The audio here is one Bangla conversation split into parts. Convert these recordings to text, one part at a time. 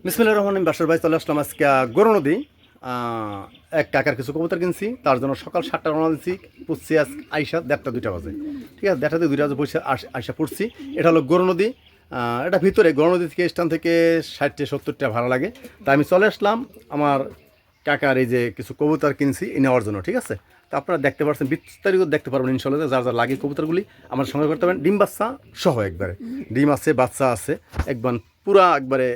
বিসমিল্লাহির রহমানির রহিম। বাসার ভাই চলে আসলাম আজকে গরু নদী। এক কাকার কিছু কবুতর কিনছি, তার জন্য সকাল 7টা রওনা দিচ্ছি। পুষছি আজ আইসা 1:30-2টা বাজে, ঠিক আছে। 1:30-2টা বাজে বসে আইসা পড়ছি। এটা হলো গরু নদী। এটা ভিতরে গরু নদী থেকে স্থান থেকে 60-70টা ভাড়া লাগে। তা আমি চলে আসলাম আমার কাকার এই যে কিছু কবুতর কিনছি এই নেওয়ার জন্য, ঠিক আছে। তো আপনারা দেখতে পাচ্ছেন, বিস্তারিত দেখতে পারবেন ইনশাল্লাহ। যার যার লাগে কবুতরগুলি আমার সঙ্গে করতে পারেন। ডিম বাচ্চা সহ একবারে, ডিম আছে, বাচ্চা আছে, একবার পুরা একবারে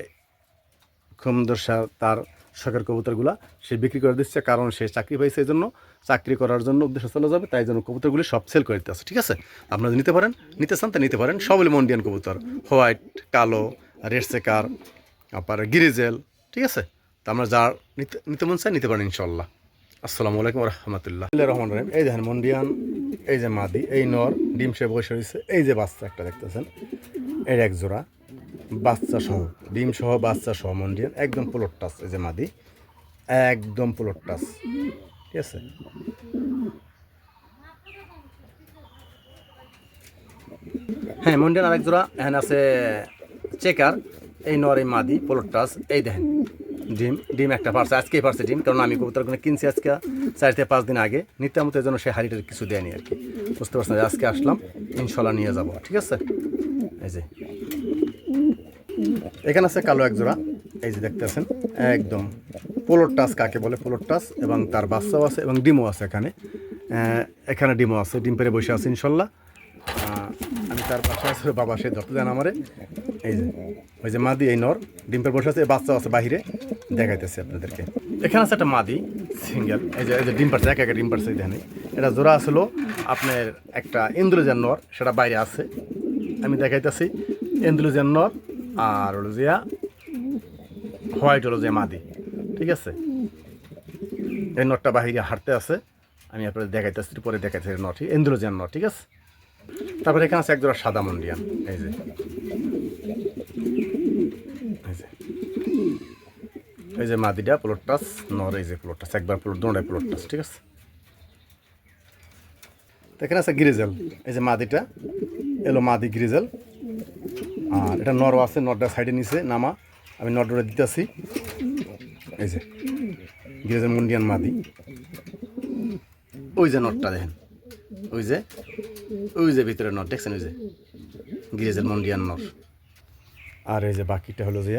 খুমদর্শা তার শখের কবুতরগুলা সে বিক্রি করে দিচ্ছে, কারণ সে চাকরি পাইছে, এই জন্য চাকরি করার জন্য উদ্দেশ্য চলে যাবে, তাই জন্য কবুতরগুলি সব সেল করে দিতে আছে, ঠিক আছে। আপনারা নিতে পারেন, নিতে চান তা নিতে পারেন। সবগুলি মন্ডিয়ান কবুতর, হোয়াইট, কালো, রেড চেকার, তারপরে গিরিজেল, ঠিক আছে। তা আমরা যার নিতে মন চাই নিতে পারেন ইনশাল্লাহ। আসসালামু আলাইকুম রহমতুল্লাহ রহমান রহিম। এই দেখেন মন্ডিয়ান, এই যে মাদি, এই নর ডিম সে বসে রয়েছে। এই যে বাচ্চা একটা দেখতেছেন, এর এক জোড়া বাচ্চা সহ, ডিম সহ বাচ্চা সহ মন্ডিয়ান, একদম প্লট টাচ। এই যে মাদি, একদম প্লট টাচ, ঠিক আছে। হ্যাঁ, মন্ডিয়ান আরেক জোড়া এখানে আছে চেকার, এই নর, এই মাদি প্লট টাচ। এই দেখেন ডিম একটা পারছে, আজকেই পারছে ডিম, কারণ আমি কবুতরগুলো কিনছি আজকে 4 থেকে 5 দিন আগে। নিত্যামতের জন্য সে হাড়িটার কিছু দেয়নি আর কি, বুঝতে পারছেন। আজকে আসলাম, ইনশাল্লাহ নিয়ে যাবো, ঠিক আছে। এই যে এখানে আছে কালো এক জোড়া, এই যে দেখতে আছেন, একদম পোলোর টাচ কাকে বলে, পোলোর টাচ, এবং তার বাচ্চাও আছে এবং ডিমও আছে। এখানে ডিমও আছে, ডিম পেরে বসে আছে ইনশাল্লাহ। আমি তার পাশে আছে, বাবা সে ধরতে দেন আমারে। এই যে ওই যে মাদি, এই নর ডিম পেরে বসে আছে, বাচ্চাও আছে বাহিরে, দেখাইতেছে আপনাদেরকে। এখানে আছে একটা মাদি সিঙ্গেল, এই যে ডিম পারছে, একা ডিম পারছে। এখানে এটা জোড়া আসলো আপনার একটা ইন্দুলেজার নর, সেটা বাইরে আছে, আমি দেখাইতেছি। ইন্দুলেজার নর আর হলো যে হোয়াইট হলো যে মাদি, ঠিক আছে। এই নটটা বাহিরে হাঁটতে আছে, আমি আপনাদের দেখাইতেছি, পরে দেখাইতেছি নটি ইন্দুলেজার নট, ঠিক আছে। তারপরে এখানে আছে একজোড়া সাদা মন্ডিয়ান, এই যে এই যে মাদিটা প্লট টাচ, নর এই যে প্লট টাচ, একবার প্লট, দুটাই প্লট টাচ, ঠিক আছে। এখানে আছে গ্রিজেল, এই যে মাদিটা এলো মাদি গ্রিজেল, আর এটা নরও আছে, নটটা সাইডে নিচে নামা, আমি নটটা দিতেছি। এই যে গ্রিজেল মুন্ডিয়ান মাদি, ওই যে নটটা দেখেন, ওই যে ভিতরে নট দেখছেন, ওই যে গ্রিজেল মুন্ডিয়ান নট। আর এই যে বাকিটা হলো যে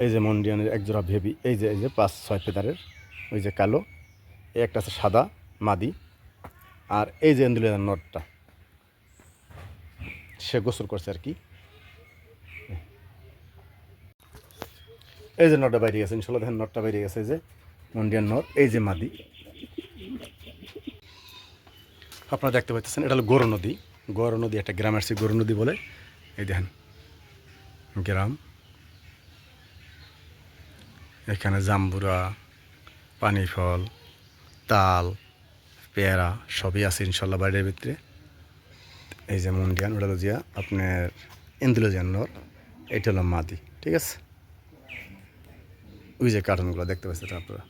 এই যে মন্ডিয়ানের একজোড়া ভেবি, এই যে 5-6 ফেদারের, ওই যে কালো, এই একটা আছে সাদা মাদি, আর এই যে এন্দুলের নটটা সে গোসল করছে আর কি। এই যে নটটা বাইরে গেছে ইনশাল্লাহ, দেখেন নটটা বাইরে গেছে, এই যে মন্ডিয়ান নট, এই যে মাদি আপনারা দেখতে পাচ্ছেন। এটা হলো গরু নদী, একটা গ্রাম আসছে গরু নদী বলে। এই দেখেন গ্রাম, এখানে জাম্বুরা, পানি ফল, তাল, পেয়ারা সবই আছে ইনশাল্লাহ বাড়ির ভিতরে। এই যে মন্ডিয়ান, ওটা হলো জিয়া আপনার ইন্দুলেজার নর, এটা হলো মাদি, ঠিক আছে। ওই যে কার্টুনগুলো দেখতে পাচ্ছেন আপনারা।